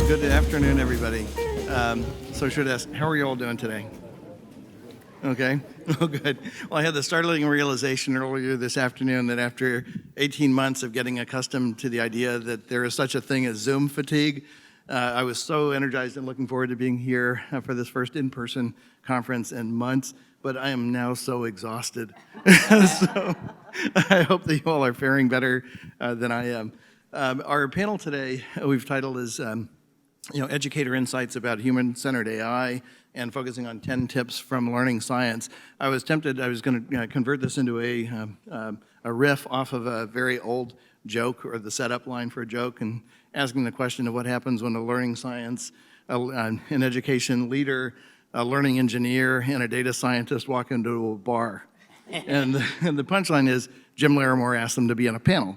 Good afternoon, everybody. So I should ask, how are you all doing today? Okay. Oh, good. Well, I had the startling realization earlier this afternoon that after 18 months of getting accustomed to the idea that there is such a thing as Zoom fatigue, I was so energized and looking forward to being here for this first in-person conference in months, but I am now so exhausted. So I hope that you all are faring better than I am. Our panel today, we've titled as Educator Insights about Human-Centered AI and focusing on 10 tips from learning science. I was tempted, I was going to convert this into a riff off of a very old joke, or the setup line for a joke, and asking the question of what happens when a learning science, an education leader, a learning engineer, and a data scientist walk into a bar. And the punchline is Jim Łarimor asked them to be on a panel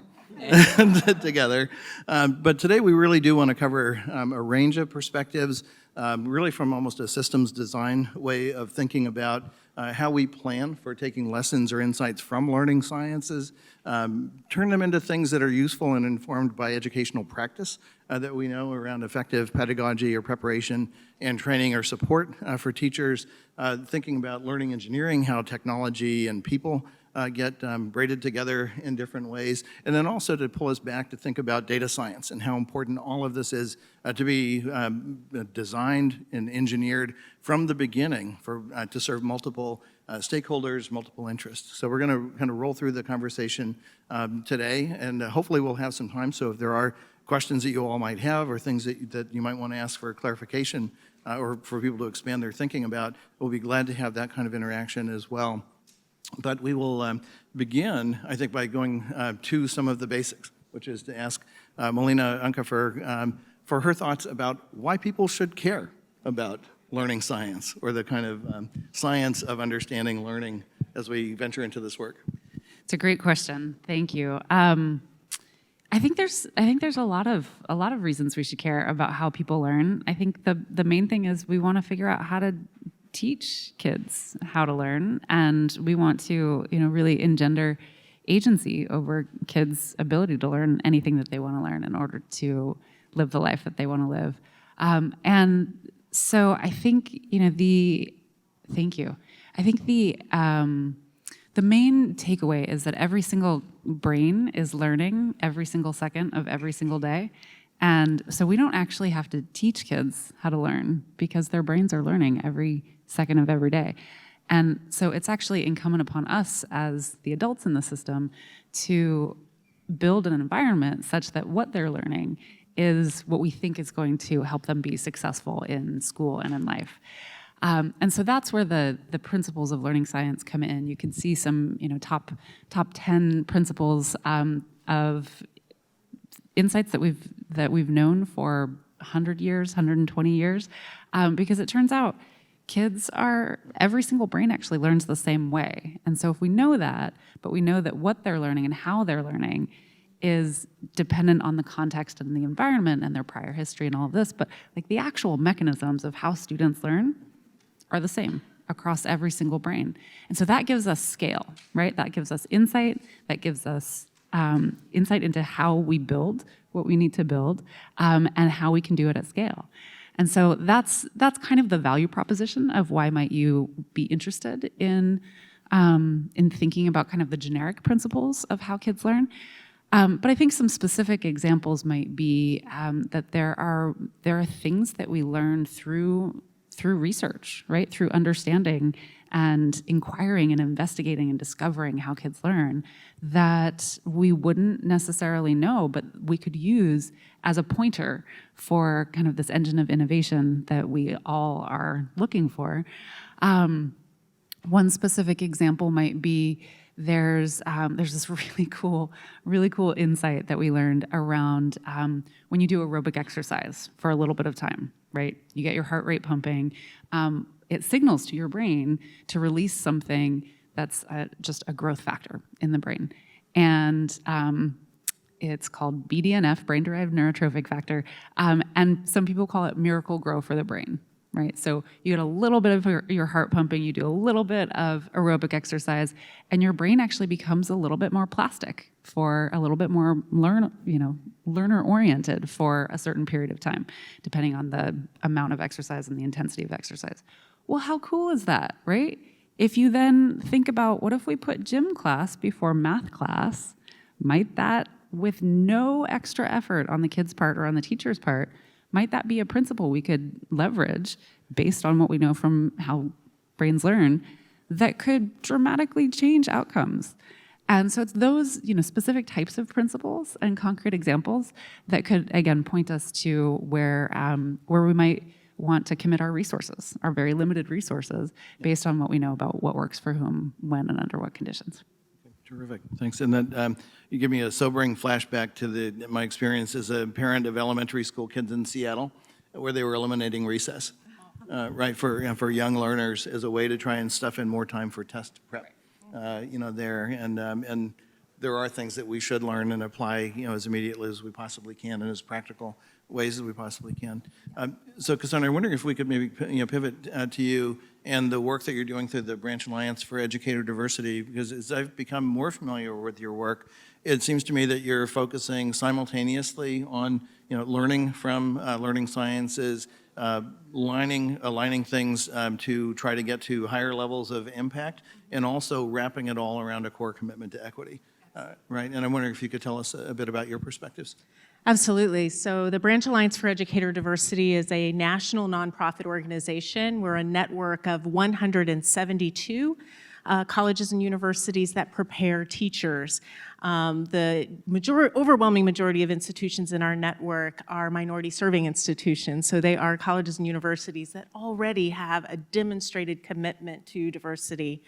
together. But today we really do want to cover a range of perspectives, really from almost a systems design way of thinking about how we plan for taking lessons or insights from learning sciences, turn them into things that are useful and informed by educational practice that we know around effective pedagogy or preparation and training or support for teachers, thinking about learning engineering, how technology and people get braided together in different ways, and then also to pull us back to think about data science and how important all of this is to be designed and engineered from the beginning to serve multiple stakeholders, multiple interests. So we're going to kind of roll through the conversation today, and hopefully we'll have some time. So if there are questions that you all might have or things that you might want to ask for clarification or for people to expand their thinking about, we'll be glad to have that kind of interaction as well. But we will begin, I think, by going to some of the basics, which is to ask Melina Unkefer for her thoughts about why people should care about learning science, or the kind of science of understanding learning as we venture into this work. It's a great question. Thank you. I think there's a lot of reasons we should care about how people learn. I think the main thing is we want to figure out how to teach kids how to learn, and we want to, really engender agency over kids' ability to learn anything that they want to learn in order to live the life that they want to live. And so I think, thank you. I think the main takeaway is that every single brain is learning every single second of every single day. And so we don't actually have to teach kids how to learn because their brains are learning every second of every day. And so it's actually incumbent upon us as the adults in the system to build an environment such that what they're learning is what we think is going to help them be successful in school and in life. And so that's where the principles of learning science come in. You can see some top 10 principles of insights that we've known for 100 years, 120 years, because it turns out every single brain actually learns the same way. And so if we know that, but we know that what they're learning and how they're learning is dependent on the context and the environment and their prior history and all of this, but like the actual mechanisms of how students learn are the same across every single brain. And so that gives us scale, right? That gives us insight, that gives us insight into how we build what we need to build, and how we can do it at scale. And so that's kind of the value proposition of why might you be interested in thinking about kind of the generic principles of how kids learn. But I think some specific examples might be that there are things that we learn through research, right? Through understanding and inquiring and investigating and discovering how kids learn that we wouldn't necessarily know, but we could use as a pointer for kind of this engine of innovation that we all are looking for. One specific example might be there's this really cool insight that we learned around when you do aerobic exercise for a little bit of time, right? You get your heart rate pumping. It signals to your brain to release something that's just a growth factor in the brain. And it's called BDNF, brain-derived neurotrophic factor. And some people call it miracle grow for the brain. right? So you get a little bit of your heart pumping, you do a little bit of aerobic exercise, and your brain actually becomes a little bit more plastic, for a little bit more learner-oriented for a certain period of time, depending on the amount of exercise and the intensity of exercise. Well, how cool is that, right? If you then think about, what if we put gym class before math class, might that, with no extra effort on the kid's part or on the teacher's part, might that be a principle we could leverage based on what we know from how brains learn that could dramatically change outcomes? And so it's those, specific types of principles and concrete examples that could, again, point us to where we might want to commit our resources, our very limited resources, based on what we know about what works for whom, when, and under what conditions. Terrific, thanks. And then you give me a sobering flashback to my experience as a parent of elementary school kids in Seattle, where they were eliminating recess, right, for young learners as a way to try and stuff in more time for test prep, there. And there are things that we should learn and apply, as immediately as we possibly can and as practical ways as we possibly can. So, Cassandra, I'm wondering if we could maybe pivot to you and the work that you're doing through the Branch Alliance for Educator Diversity, because as I've become more familiar with your work, it seems to me that you're focusing simultaneously on learning from learning sciences, aligning things to try to get to higher levels of impact, and also wrapping it all around a core commitment to equity. Right, and I'm wondering if you could tell us a bit about your perspectives. Absolutely. So the Branch Alliance for Educator Diversity is a national nonprofit organization. We're a network of 172 colleges and universities that prepare teachers. The overwhelming majority of institutions in our network are minority-serving institutions, so they are colleges and universities that already have a demonstrated commitment to diversity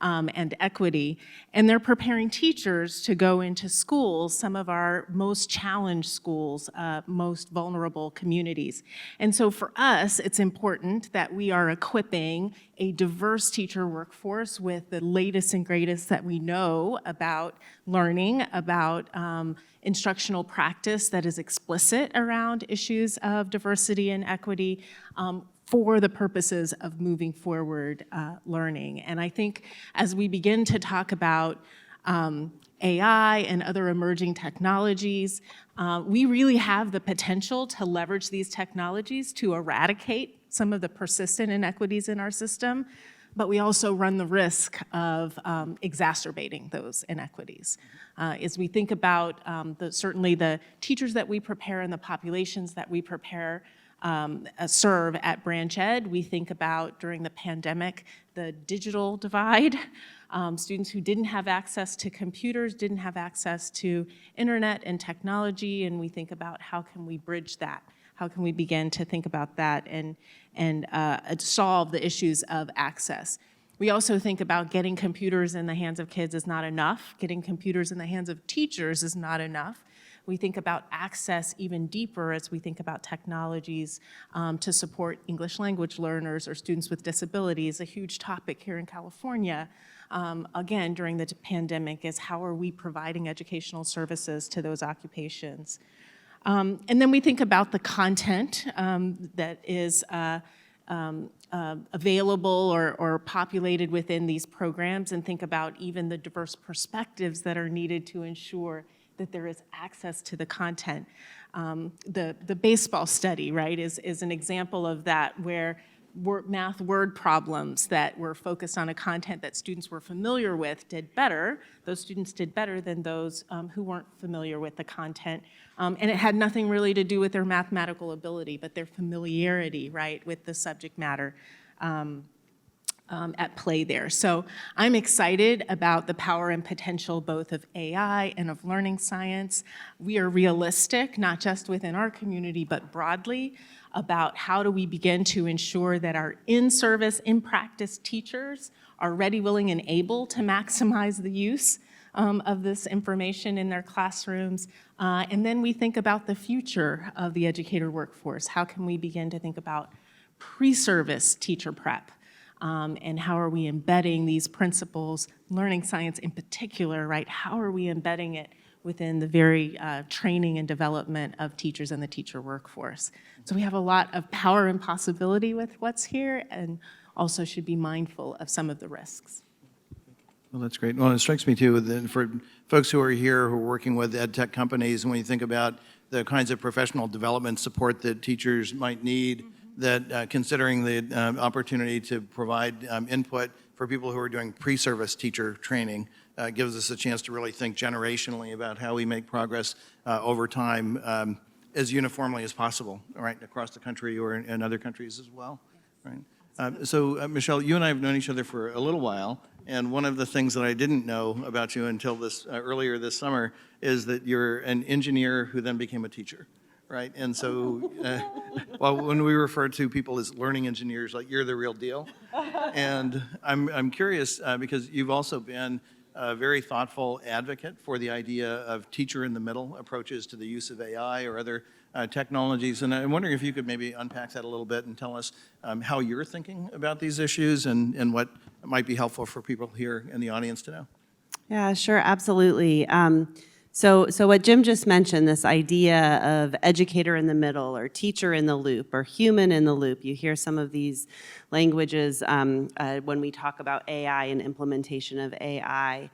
and equity, and they're preparing teachers to go into schools, some of our most challenged schools, most vulnerable communities. And so for us, it's important that we are equipping a diverse teacher workforce with the latest and greatest that we know about learning, about instructional practice that is explicit around issues of diversity and equity, for the purposes of moving forward learning. And I think as we begin to talk about AI and other emerging technologies, we really have the potential to leverage these technologies to eradicate some of the persistent inequities in our system, but we also run the risk of exacerbating those inequities. As we think about certainly the teachers that we prepare and the populations that we prepare, serve at Branch Ed, we think about during the pandemic, the digital divide, students who didn't have access to computers, didn't have access to internet and technology, and we think about how can we bridge that? How can we begin to think about that and solve the issues of access? We also think about getting computers in the hands of kids is not enough. Getting computers in the hands of teachers is not enough. We think about access even deeper as we think about technologies to support English language learners or students with disabilities. A huge topic here in California, again, during the pandemic, is how are we providing educational services to those occupations? And then we think about the content that is available or populated within these programs, and think about even the diverse perspectives that are needed to ensure that there is access to the content. The baseball study, right, is an example of that, where math word problems that were focused on a content that students were familiar with did better. Those students did better than those who weren't familiar with the content. And it had nothing really to do with their mathematical ability, but their familiarity, right, with the subject matter at play there. So I'm excited about the power and potential both of AI and of learning science. We are realistic, not just within our community, but broadly, about how do we begin to ensure that our in-service, in-practice teachers are ready, willing, and able to maximize the use of this information in their classrooms. And then we think about the future of the educator workforce. How can we begin to think about pre-service teacher prep? And how are we embedding these principles, learning science in particular, right? How are we embedding it within the very training and development of teachers and the teacher workforce. So we have a lot of power and possibility with what's here, and also should be mindful of some of the risks. Well, that's great. Well, it strikes me too that for folks who are here who are working with ed tech companies, and when you think about the kinds of professional development support that teachers might need, that considering the opportunity to provide input for people who are doing pre-service teacher training gives us a chance to really think generationally about how we make progress over time as uniformly as possible, right, across the country or in other countries as well, right? So, Michelle, you and I have known each other for a little while, and one of the things that I didn't know about you until this earlier this summer is that you're an engineer who then became a teacher, right? And so, well, when we refer to people as learning engineers, like you're the real deal. And I'm curious because you've also been a very thoughtful advocate for the idea of teacher-in-the-middle approaches to the use of AI or other technologies. And I'm wondering if you could maybe unpack that a little bit and tell us how you're thinking about these issues and what might be helpful for people here in the audience to know. Yeah, sure, absolutely. So what Jim just mentioned, this idea of educator in the middle or teacher in the loop or human in the loop, you hear some of these languages when we talk about AI and implementation of AI.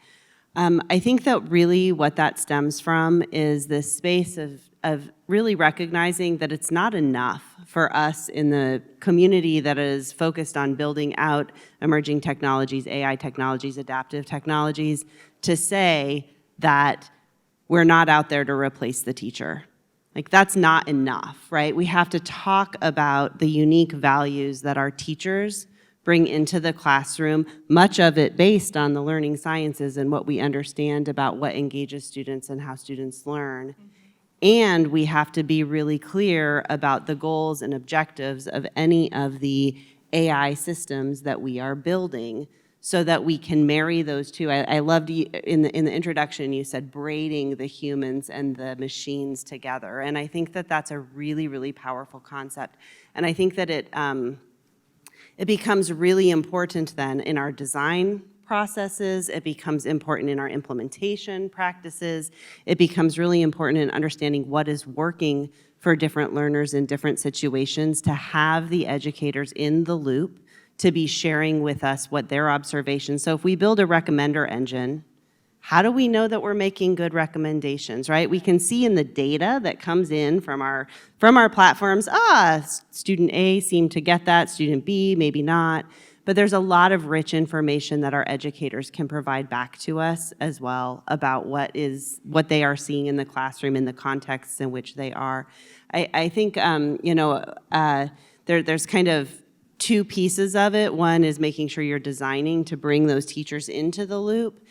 I think that really what that stems from is this space of really recognizing that it's not enough for us in the community that is focused on building out emerging technologies, AI technologies, adaptive technologies, to say that we're not out there to replace the teacher. Like, that's not enough, right? We have to talk about the unique values that our teachers bring into the classroom, much of it based on the learning sciences and what we understand about what engages students and how students learn. And we have to be really clear about the goals and objectives of any of the AI systems that we are building so that we can marry those two. I loved in the introduction, you said braiding the humans and the machines together. And I think that that's a really, really powerful concept. And I think that it becomes really important then in our design processes, it becomes important in our implementation practices, it becomes really important in understanding what is working for different learners in different situations, to have the educators in the loop to be sharing with us what their observations. So if we build a recommender engine, how do we know that we're making good recommendations, right? We can see in the data that comes in from our platforms, student A seemed to get that, student B maybe not. But there's a lot of rich information that our educators can provide back to us as well about what they are seeing in the classroom, in the contexts in which they are. I think there's kind of two pieces of it. One is making sure you're designing to bring those teachers into the loop.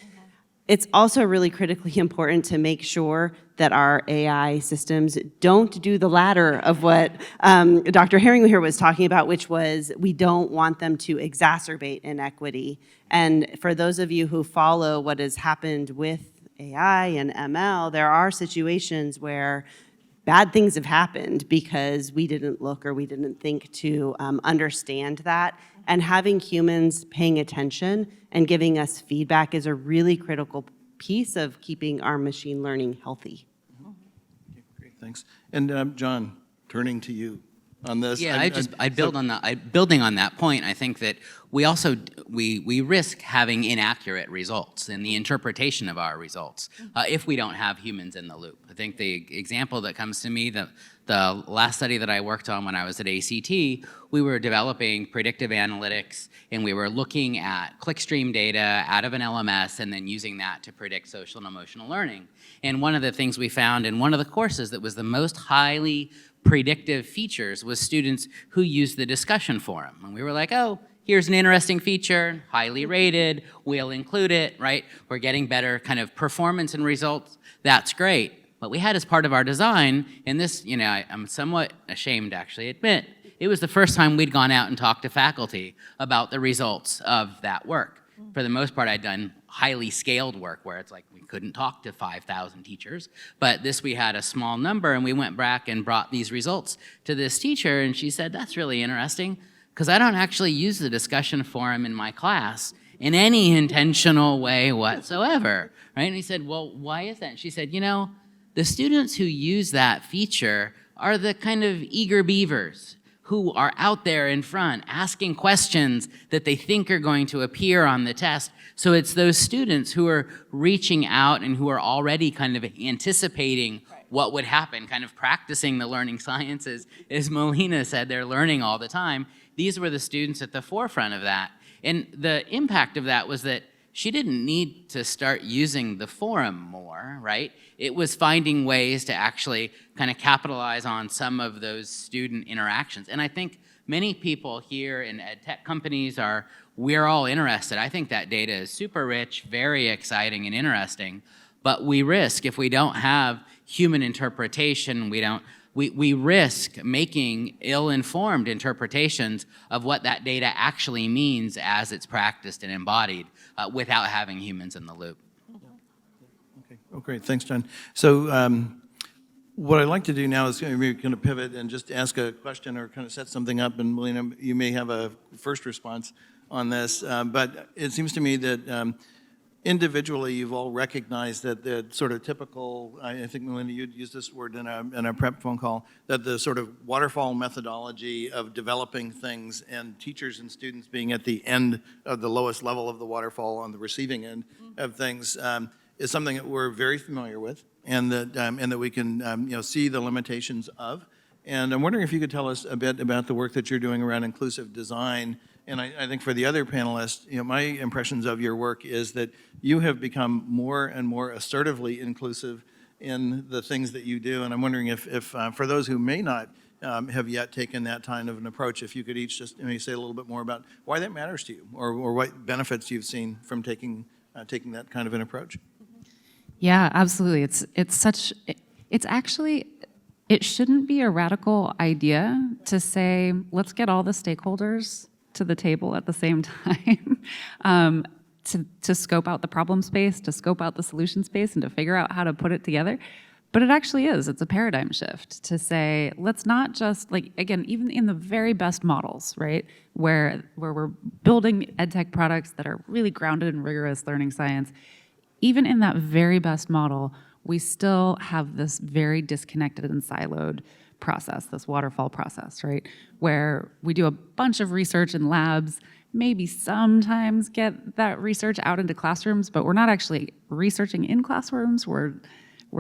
It's also really critically important to make sure that our AI systems don't do the latter of what Dr. Herring here was talking about, which was we don't want them to exacerbate inequity. And for those of you who follow what has happened with AI and ML, there are situations where bad things have happened because we didn't look or we didn't think to understand that. And having humans paying attention and giving us feedback is a really critical piece of keeping our machine learning healthy. Okay, great, thanks. And John, turning to you on this. Yeah, building on that point, I think that we also we risk having inaccurate results in the interpretation of our results if we don't have humans in the loop. I think the example that comes to me, the last study that I worked on when I was at ACT, we were developing predictive analytics and we were looking at clickstream data out of an LMS and then using that to predict social and emotional learning. And one of the things we found in one of the courses that was the most highly predictive features was students who used the discussion forum. And we were like, oh, here's an interesting feature, highly rated, we'll include it, right? We're getting better kind of performance and results, that's great. But we had as part of our design, and this, I'm somewhat ashamed to actually admit, it was the first time we'd gone out and talked to faculty about the results of that work. For the most part, I'd done highly scaled work where it's like we couldn't talk to 5,000 teachers. But this, we had a small number, and we went back and brought these results to this teacher, and she said, that's really interesting, because I don't actually use the discussion forum in my class. in any intentional way whatsoever, right? And he said, well, why is that? And she said, the students who use that feature are the kind of eager beavers who are out there in front asking questions that they think are going to appear on the test. So it's those students who are reaching out and who are already kind of anticipating what would happen, kind of practicing the learning sciences. As Melina said, they're learning all the time. These were the students at the forefront of that. And the impact of that was that she didn't need to start using the forum more, right? It was finding ways to actually kind of capitalize on some of those student interactions. And I think many people here in ed tech companies we're all interested. I think that data is super rich, very exciting and interesting, but we risk, if we don't have human interpretation, we risk making ill-informed interpretations of what that data actually means as it's practiced and embodied without having humans in the loop. Okay. Oh, great. Thanks, John. So what I'd like to do now is maybe kind of pivot and just ask a question or kind of set something up. And Melina, you may have a first response on this. But it seems to me that individually, you've all recognized that the sort of typical, I think, Melina, you'd used this word in a prep phone call, that the sort of waterfall methodology of developing things and teachers and students being at the end of the lowest level of the waterfall on the receiving end of things is something that we're very familiar with and that we can see the limitations of. And I'm wondering if you could tell us a bit about the work that you're doing around inclusive design. And I think for the other panelists, my impressions of your work is that you have become more and more assertively inclusive in the things that you do. And I'm wondering if for those who may not have yet taken that kind of an approach, if you could each just say a little bit more about why that matters to you, or what benefits you've seen from taking that kind of an approach. Yeah, absolutely. It shouldn't be a radical idea to say, let's get all the stakeholders to the table at the same time to scope out the problem space, to scope out the solution space, and to figure out how to put it together. But it actually is. It's a paradigm shift to say, let's not just, again, even in the very best models, right, where we're building ed tech products that are really grounded in rigorous learning science, even in that very best model, we still have this very disconnected and siloed process, this waterfall process, right? Where we do a bunch of research in labs, maybe sometimes get that research out into classrooms, but we're not actually researching in classrooms. We're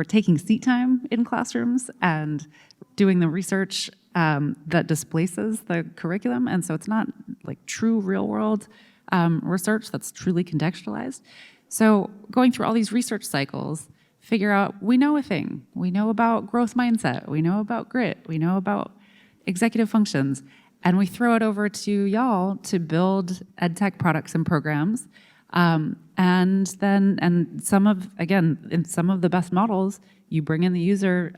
taking seat time in classrooms and doing the research that displaces the curriculum. And so it's not like true real world research that's truly contextualized. So going through all these research cycles, figure out, we know a thing. We know about growth mindset. We know about grit. We know about executive functions. And we throw it over to y'all to build ed tech products and programs. And some of the best models, you bring in the user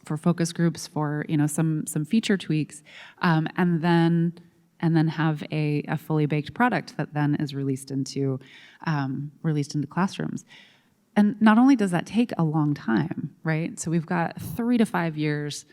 for focus groups, for some feature tweaks, and then have a fully baked product that then is released into classrooms. And not only does that take a long time, right? So we've got 3 to 5 years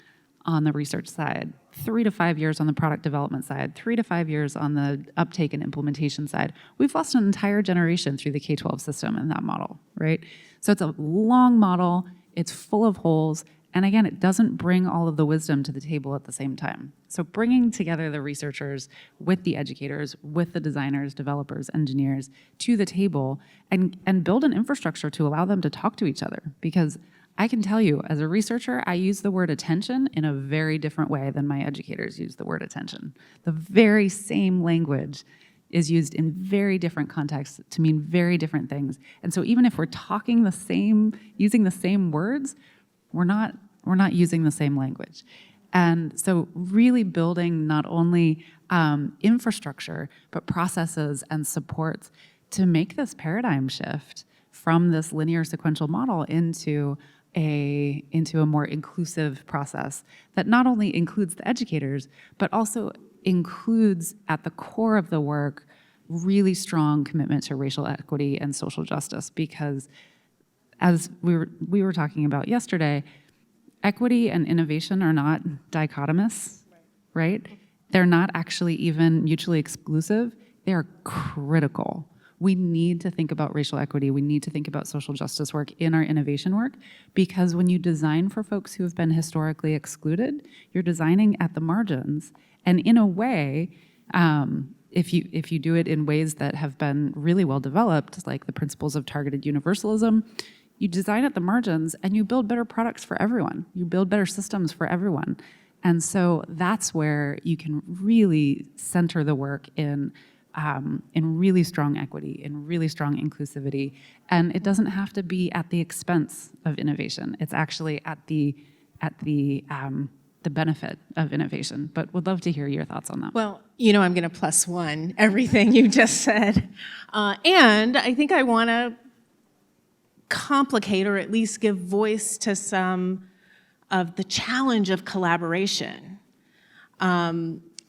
on the research side, 3 to 5 years on the product development side, 3 to 5 years on the uptake and implementation side. We've lost an entire generation through the K-12 system in that model, right? So it's a long model, it's full of holes, and again, it doesn't bring all of the wisdom to the table at the same time. So bringing together the researchers with the educators, with the designers, developers, engineers to the table and build an infrastructure to allow them to talk to each other. Because I can tell you, as a researcher, I use the word attention in a very different way than my educators use the word attention. The very same language is used in very different contexts to mean very different things. And so even if we're talking the same, using the same words, we're not using the same language. And so really building not only infrastructure, but processes and supports to make this paradigm shift from this linear sequential model into a more inclusive process that not only includes the educators, but also includes at the core of the work really strong commitment to racial equity and social justice. Because as we were talking about yesterday, equity and innovation are not dichotomous, right? They're not actually even mutually exclusive. they are critical. We need to think about racial equity. We need to think about social justice work in our innovation work, because when you design for folks who have been historically excluded, you're designing at the margins. And in a way, if you do it in ways that have been really well developed, like the principles of targeted universalism, you design at the margins and you build better products for everyone. You build better systems for everyone. And so that's where you can really center the work in really strong equity, in really strong inclusivity. And it doesn't have to be at the expense of innovation. It's actually at the benefit of innovation. But would love to hear your thoughts on that. Well, I'm going to +1 everything you just said. And I think I want to complicate or at least give voice to some of the challenge of collaboration.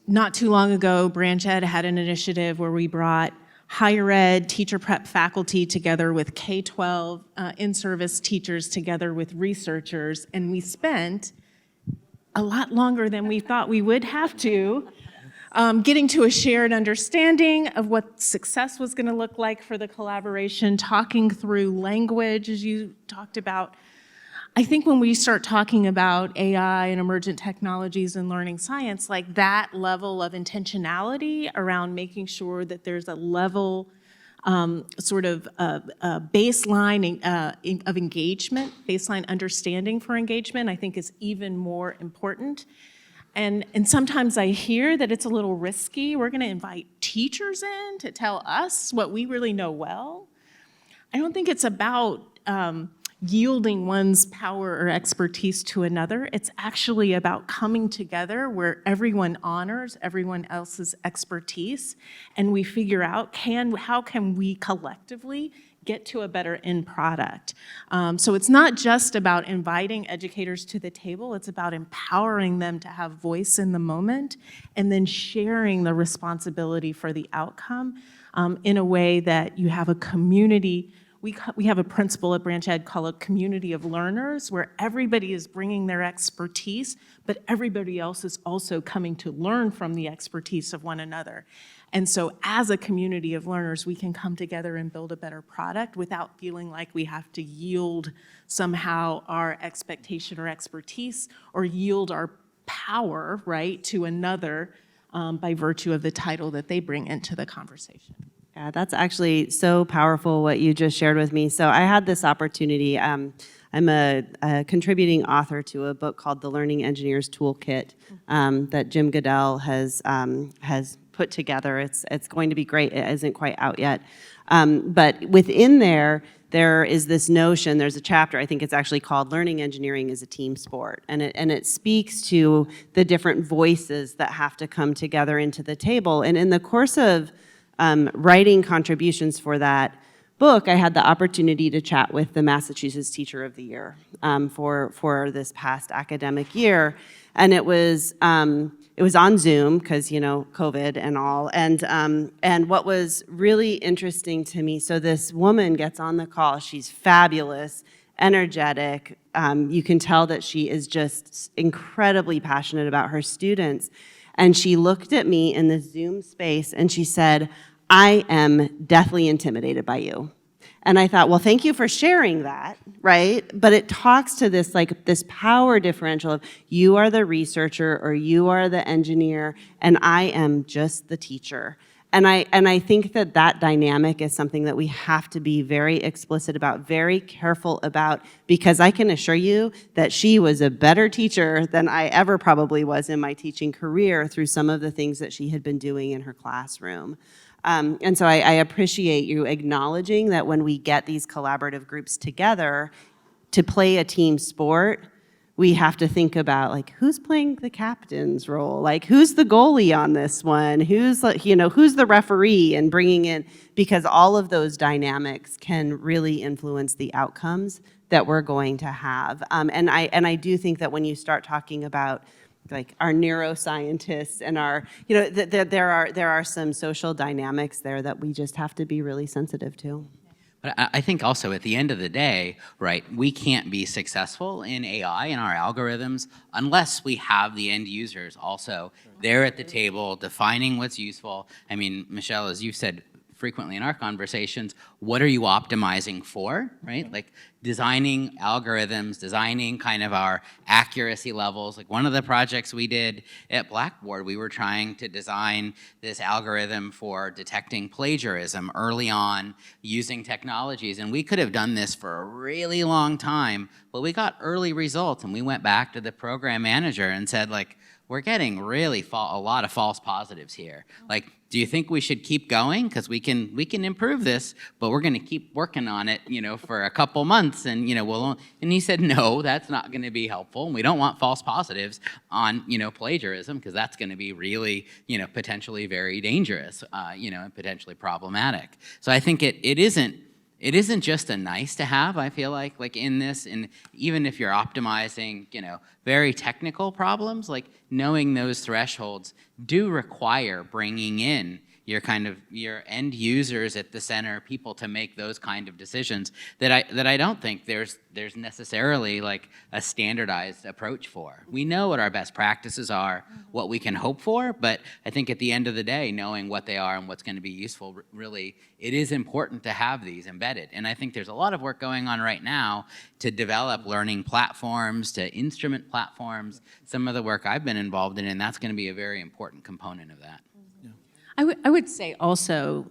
Not too long ago, Branch Ed had an initiative where we brought higher ed teacher prep faculty together with K-12 in-service teachers together with researchers, and we spent a lot longer than we thought we would have to getting to a shared understanding of what success was going to look like for the collaboration, talking through language, as you talked about. I think when we start talking about AI and emergent technologies and learning science, like that level of intentionality around making sure that there's a level sort of baseline of engagement, baseline understanding for engagement, I think is even more important. And sometimes I hear that it's a little risky. We're going to invite teachers in to tell us what we really know well. I don't think it's about yielding one's power or expertise to another. It's actually about coming together where everyone honors everyone else's expertise, and we figure out how can we collectively get to a better end product. So it's not just about inviting educators to the table, it's about empowering them to have voice in the moment and then sharing the responsibility for the outcome in a way that you have a community. We have a principle at Branch Ed called a community of learners, where everybody is bringing their expertise, but everybody else is also coming to learn from the expertise of one another. And so as a community of learners, we can come together and build a better product without feeling like we have to yield somehow our expectation or expertise or yield our power, right, to another by virtue of the title that they bring into the conversation. Yeah, that's actually so powerful what you just shared with me. So I had this opportunity. I'm a contributing author to a book called The Learning Engineer's Toolkit that Jim Goodell has put together. It's going to be great. It isn't quite out yet. But within there is this notion, there's a chapter, I think it's actually called Learning Engineering is a Team Sport. And it speaks to the different voices that have to come together into the table. And in the course of writing contributions for that book, I had the opportunity to chat with the Massachusetts Teacher of the Year for this past academic year, and it was on Zoom because COVID and all, and what was really interesting to me. So this woman gets on the call. She's fabulous, energetic. You can tell that she is just incredibly passionate about her students. And she looked at me in the Zoom space and she said, "I am deathly intimidated by you." And I thought, well, thank you for sharing that, right? But it talks to this this power differential of you are the researcher or you are the engineer and I am just the teacher. And I think that dynamic is something that we have to be very explicit about, very careful about, because I can assure you that she was a better teacher than I ever probably was in my teaching career through some of the things that she had been doing in her classroom. And so I appreciate you acknowledging that when we get these collaborative groups together to play a team sport, we have to think about who's playing the captain's role, who's the goalie on this one, who's the referee, and bringing in, because all of those dynamics can really influence the outcomes that we're going to have. And I do think that when you start talking about our neuroscientists and our, there are some social dynamics there that we just have to be really sensitive to. But I think also at the end of the day, right, we can't be successful in AI and our algorithms unless we have the end users also there at the table defining what's useful. I mean, Michelle, as you've said frequently in our conversations, what are you optimizing for, right? Like designing algorithms, designing kind of our accuracy levels. Like one of the projects we did at Blackboard, we were trying to design this algorithm for detecting plagiarism early on using technologies. And we could have done this for a really long time, but we got early results and we went back to the program manager and said, like, we're getting really a lot of false positives here. Like, do you think we should keep going? Because we can improve this, but we're going to keep working on it, for a couple months, and And he said, no, that's not going to be helpful. We don't want false positives on plagiarism, because that's going to be really potentially very dangerous, and potentially problematic. So I think it isn't just a nice to have, I feel like in this, and even if you're optimizing, very technical problems, like knowing those thresholds do require bringing in your end users at the center, people to make those kind of decisions that I don't think there's necessarily like a standardized approach for. We know what our best practices are, what we can hope for, but I think at the end of the day, knowing what they are and what's going to be useful, really, it is important to have these embedded. And I think there's a lot of work going on right now to develop learning platforms, to instrument platforms, some of the work I've been involved in, and that's going to be a very important component of that. I would say also,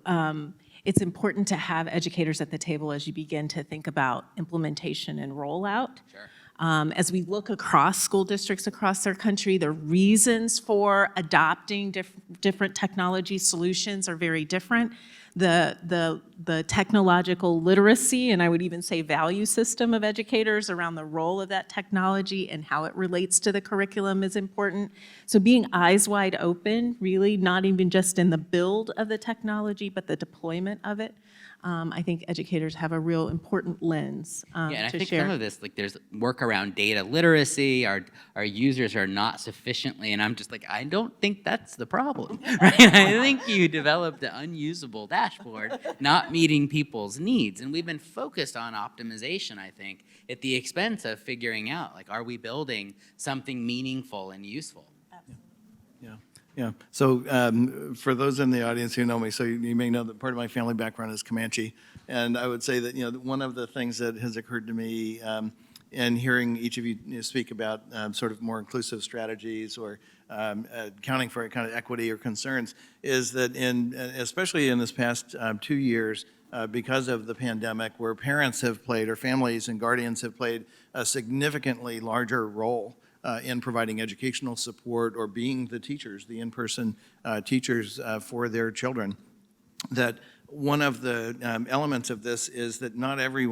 it's important to have educators at the table as you begin to think about implementation and rollout. Sure. As we look across school districts across our country, the reasons for adopting different technology solutions are very different. The technological literacy, and I would even say value system of educators around the role of that technology and how it relates to the curriculum is important. So being eyes wide open, really, not even just in the build of the technology, but the deployment of it. I think educators have a real important lens Yeah, and I to think share. some of this, like there's work around data literacy, our users are not sufficiently, and I'm just like, I don't think that's the problem, right? I think you developed an unusable dashboard, not meeting people's needs, and we've been focused on optimization, I think, at the expense of figuring out, like, are we building something meaningful and useful? Yeah. So for those in the audience who know me, so you may know that part of my family background is Comanche, and I would say that one of the things that has occurred to me in hearing each of you speak about sort of more inclusive strategies or accounting for kind of equity or concerns is that especially in this past 2 years, because of the pandemic, where parents have played, or families and guardians have played a significantly larger role in providing educational support or being the teachers, the in-person teachers for their children, that one of the elements of this is that not every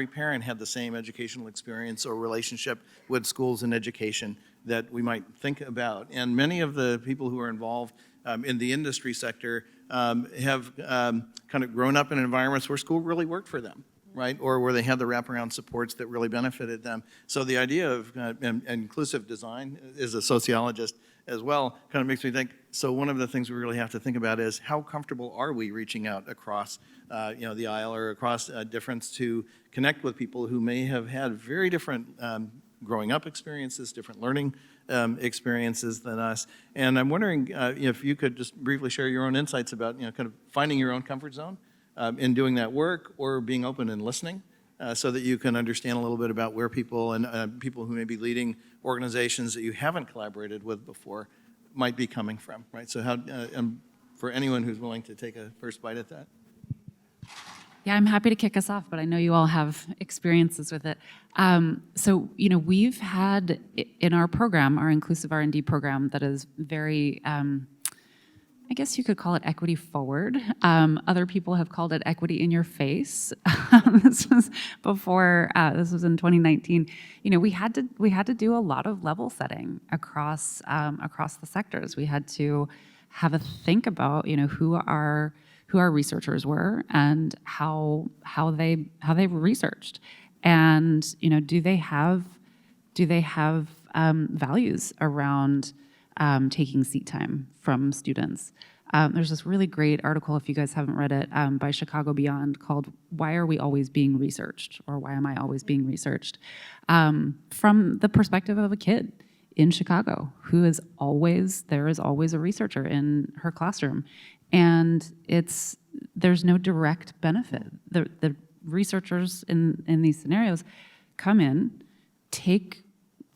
parent had the same educational experience or relationship with schools and education that we might think about. And many of the people who are involved in the industry sector have kind of grown up in environments where school really worked for them, right? Or where they had the wraparound supports that really benefited them. So the idea of inclusive design, as a sociologist as well, kind of makes me think, so one of the things we really have to think about is how comfortable are we reaching out across the aisle or across difference to connect with people who may have had very different growing up experiences, different learning experiences than us. And I'm wondering if you could just briefly share your own insights about kind of finding your own comfort zone in doing that work, or being open and listening so that you can understand a little bit about where people and people who may be leading organizations that you haven't collaborated with before might be coming from, right? So how, for anyone who's willing to take a first bite at that. Yeah, I'm happy to kick us off, but I know you all have experiences with it. So, we've had in our program, our inclusive R&D program, that is very, I guess you could call it equity forward. Other people have called it equity in your face. This was before. This was in 2019. We had to do a lot of level setting across the sectors. We had to have a think about who our researchers were and how they researched, and do they have values around taking seat time from students. There's this really great article, if you guys haven't read it, by Chicago Beyond called "Why Are We Always Being Researched?" or "Why Am I Always Being Researched?" From the perspective of a kid in Chicago who is always a researcher in her classroom, and there's no direct benefit. The researchers in these scenarios come in, take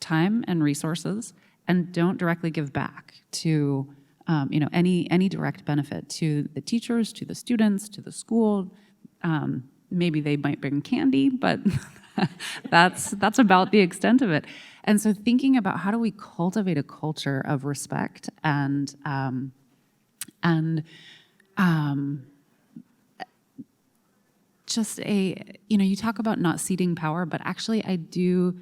time and resources, and don't directly give back to any direct benefit to the teachers, to the students, to the school. Maybe they might bring candy, but that's about the extent of it. And so thinking about how do we cultivate a culture of respect and just you talk about not ceding power, but actually I do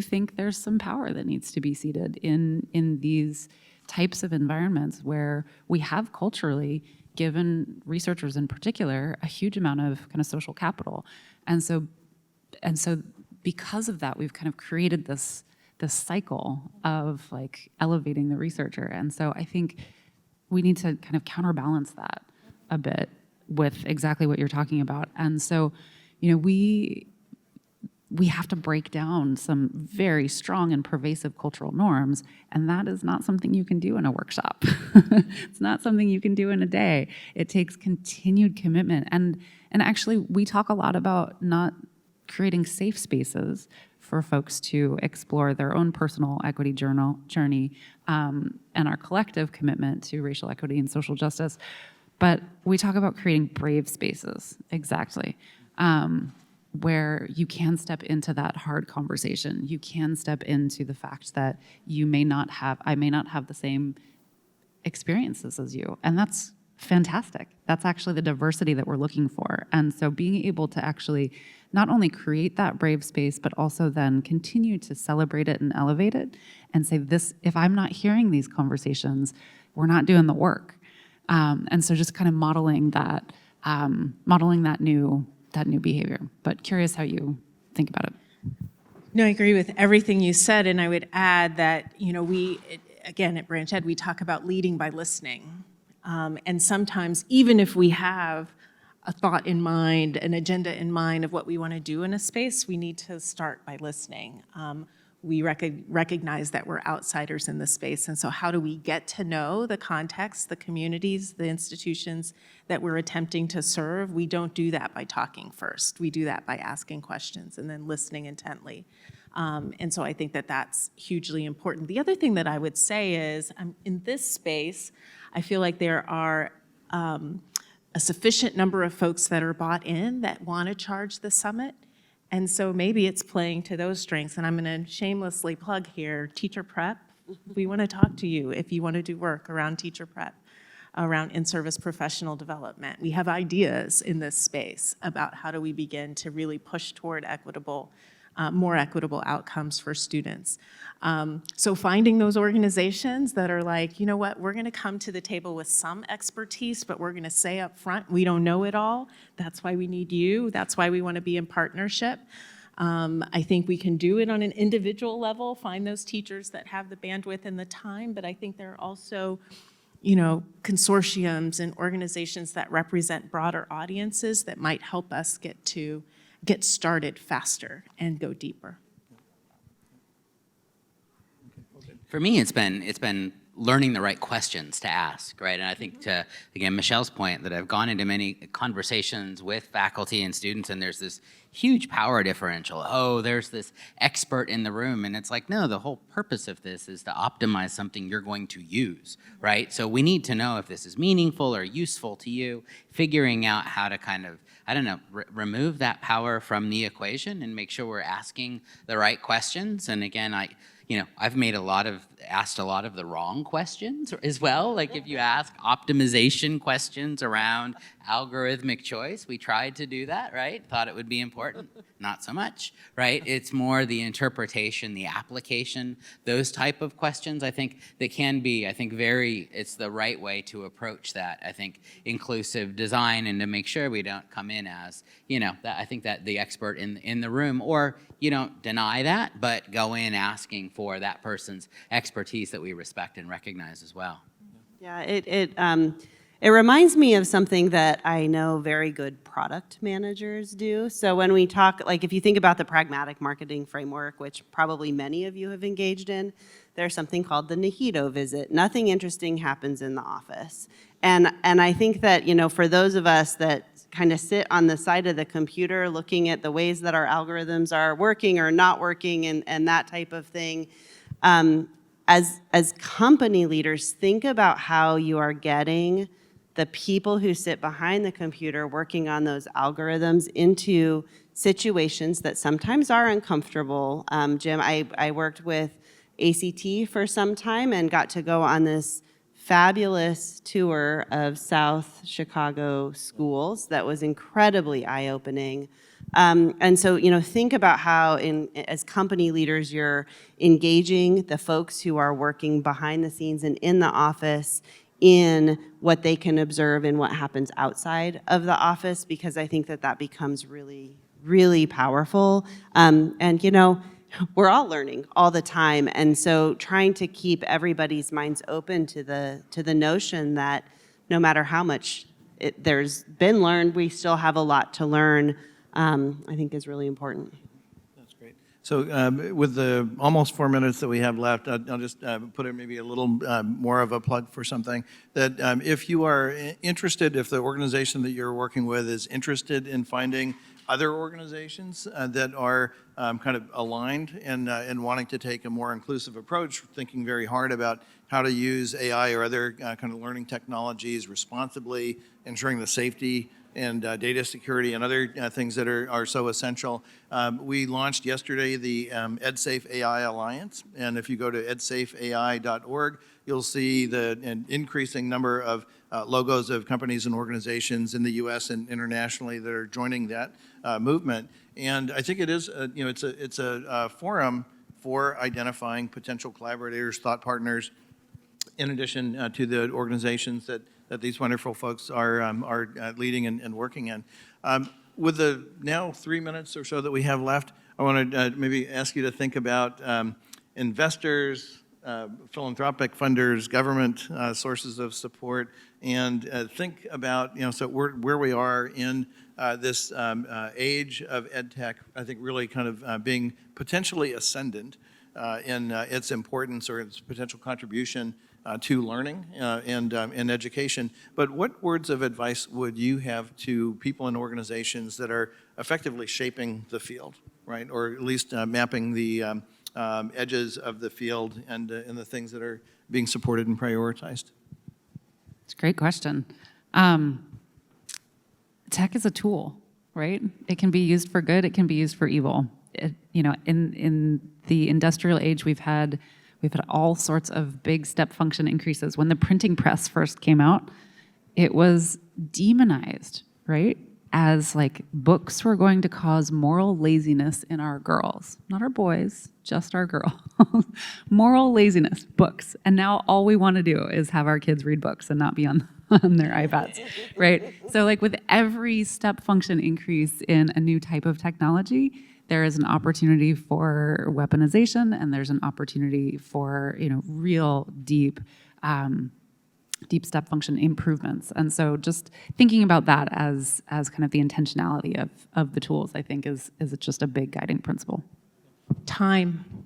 think there's some power that needs to be ceded in these types of environments where we have culturally given researchers in particular a huge amount of kind of social capital. And so because of that, we've kind of created this cycle of like elevating the researcher. And so I think we need to kind of counterbalance that a bit with exactly what you're talking about. And so, we have to break down some very strong and pervasive cultural norms, and that is not something you can do in a workshop. It's not something you can do in a day. It takes continued commitment. And actually, we talk a lot about not creating safe spaces for folks to explore their own personal equity journey and our collective commitment to racial equity and social justice. But we talk about creating brave spaces, exactly, where you can step into that hard conversation. You can step into the fact that I may not have the same experiences as you. And that's fantastic. That's actually the diversity that we're looking for. And so being able to actually not only create that brave space, but also then continue to celebrate it and elevate it and say, if I'm not hearing these conversations, we're not doing the work. And so just kind of modeling that new behavior. But curious how you think about it. No, I agree with everything you said, and I would add that, again, at Branch Ed, we talk about leading by listening. And sometimes, even if we have a thought in mind, an agenda in mind of what we want to do in a space, we need to start by listening. We recognize that we're outsiders in the space, and so how do we get to know the context, the communities, the institutions that we're attempting to serve? We don't do that by talking first. We do that by asking questions and then listening intently. And so I think that that's hugely important. The other thing that I would say is, in this space, I feel like there are a sufficient number of folks that are bought in that want to charge the summit. And so maybe it's playing to those strengths. And I'm going to shamelessly plug here, teacher prep. We want to talk to you if you want to do work around teacher prep, around in-service professional development. We have ideas in this space about how do we begin to really push toward more equitable outcomes for students. So finding those organizations that are like, you know what, we're going to come to the table with some expertise, but we're going to say up front, we don't know it all. That's why we need you. That's why we want to be in partnership. I think we can do it on an individual level, find those teachers that have the bandwidth and the time, but I think there are also consortiums and organizations that represent broader audiences that might help us get started faster and go deeper. For me, it's been learning the right questions to ask, right? And I think to, again, Michelle's point, that I've gone into many conversations with faculty and students, and there's this huge power differential. Oh, there's this expert in the room, and it's like, no, the whole purpose of this is to optimize something you're going to use, right? So we need to know if this is meaningful or useful to you, figuring out how to kind of, remove that power from the equation and make sure we're asking the right questions. And again, I've asked a lot of the wrong questions as well. Like if you ask optimization questions around algorithmic choice, we tried to do that, right? Thought it would be important, not so much, right? It's more the interpretation, the application, those type of questions, I think, that can be, it's the right way to approach that, I think, inclusive design, and to make sure we don't come in as, I think that the expert in the room, or you don't deny that, but go in asking for that person's expertise that we respect and recognize as well. Yeah, It reminds me of something that I know very good product managers do. So when we talk, like if you think about the pragmatic marketing framework, which probably many of you have engaged in, there's something called the Nihito visit. Nothing interesting happens in the office. And I think that, you know, for those of us that kind of sit on the side of the computer looking at the ways that our algorithms are working or not working and that type of thing, as company leaders, think about how you are getting the people who sit behind the computer working on those algorithms into situations that sometimes are uncomfortable. Jim, I worked with ACT for some time and got to go on this fabulous tour of South Chicago schools that was incredibly eye-opening. And so, you know, think about how as company leaders, you're engaging the folks who are working behind the scenes and in the office in what they can observe and what happens outside of the office, because I think that becomes really, really powerful. And, you know, we're all learning all the time. And so trying to keep everybody's minds open to the notion that no matter how much there's been learned, we still have a lot to learn, I think is really important. That's great. So with the almost 4 minutes that we have left, I'll just put in maybe a little more of a plug for something. That if you are interested, if the organization that you're working with is interested in finding other organizations that are kind of aligned and wanting to take a more inclusive approach, thinking very hard about how to use AI or other kind of learning technologies responsibly, ensuring the safety and data security and other things that are so essential. We launched yesterday the EdSafe AI Alliance, and if you go to edsafeai.org, you'll see an increasing number of logos of companies and organizations in the U.S. and internationally that are joining that movement. And I think it is, you know, it's a forum for identifying potential collaborators, thought partners, in addition to the organizations that these wonderful folks are leading and working in. With the now 3 minutes or so that we have left, I want to maybe ask you to think about investors, philanthropic funders, government sources of support, and think about, you know, so where we are in this age of ed tech, I think really kind of being potentially ascendant in its importance or its potential contribution to learning and education. But what words of advice would you have to people and organizations that are effectively shaping the field, right? Or at least mapping the edges of the field and the things that are being supported and prioritized? It's a great question. Tech is a tool, right? It can be used for good, it can be used for evil. You know, in the industrial age, we've had all sorts of big step function increases. When the printing press first came out, it was demonized, right? As like books were going to cause moral laziness in our girls, not our boys, just our girls. Moral laziness, books. And now all we want to do is have our kids read books and not be on their iPads, right? So like with every step function increase in a new type of technology, there is an opportunity for weaponization, and there's an opportunity for, you know, real deep step function improvements. And so just thinking about that as kind of the intentionality of the tools, I think is just a big guiding principle. Time.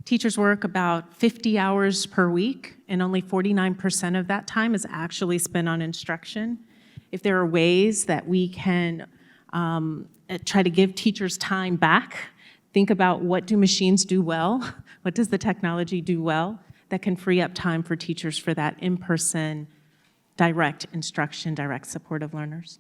Teachers work about 50 hours per week, and only 49% of that time is actually spent on instruction. If there are ways that we can try to give teachers time back, think about what do machines do well, what does the technology do well, that can free up time for teachers for that in-person direct instruction, direct support of learners.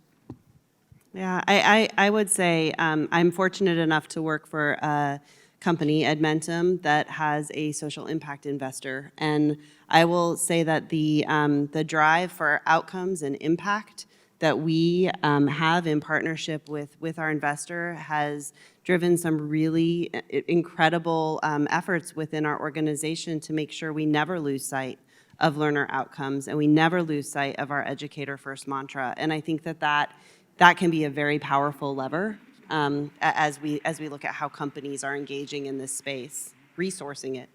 Yeah, I would say I'm fortunate enough to work for a company, Edmentum, that has a social impact investor. And I will say that the drive for outcomes and impact that we have in partnership with our investor has driven some really incredible efforts within our organization to make sure we never lose sight of learner outcomes and we never lose sight of our educator first mantra. And I think that can be a very powerful lever as we look at how companies are engaging in this space, resourcing it.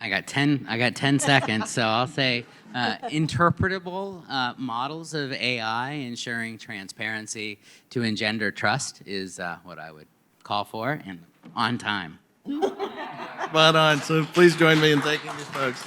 I got 10 seconds, so I'll say interpretable models of AI ensuring transparency to engender trust is what I would call for, and on time. Spot on. So please join me in thanking these folks.